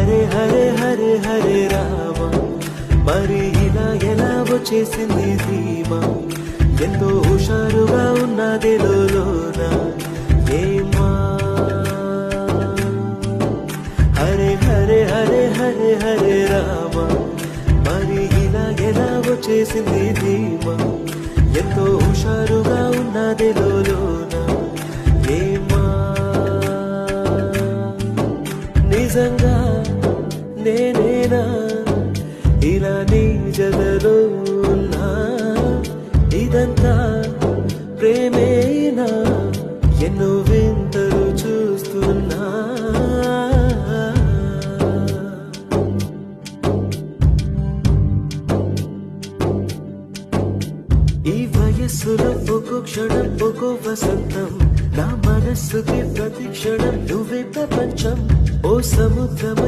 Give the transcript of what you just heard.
హరే హరే హరే హరే రామ, మరి ఇలా ఎలా వచ్చేసింది ధీమా, ఎంతో హుషారుగా ఉన్నది లోన ఏమా. హరే హరే హరే హరే హరే రామ, మరి ఇలా ఎలా వచ్చేసింది ధీమా, ఎంతో హుషారుగా ఉన్నది లోన ఏమా. నిజంగా నేనేనా ఇలా నీ జగలో ఉన్నా, ఇదంతా ప్రేమేనా, ఎన్నో వింతలు చూస్తున్నా. ఈ వయస్సులో ఒక్కో క్షణం ఒక్కో వసంతం, నా మనస్సుకి ప్రతి క్షణం నువ్వే ప్రపంచం. ఓ సముద్రమ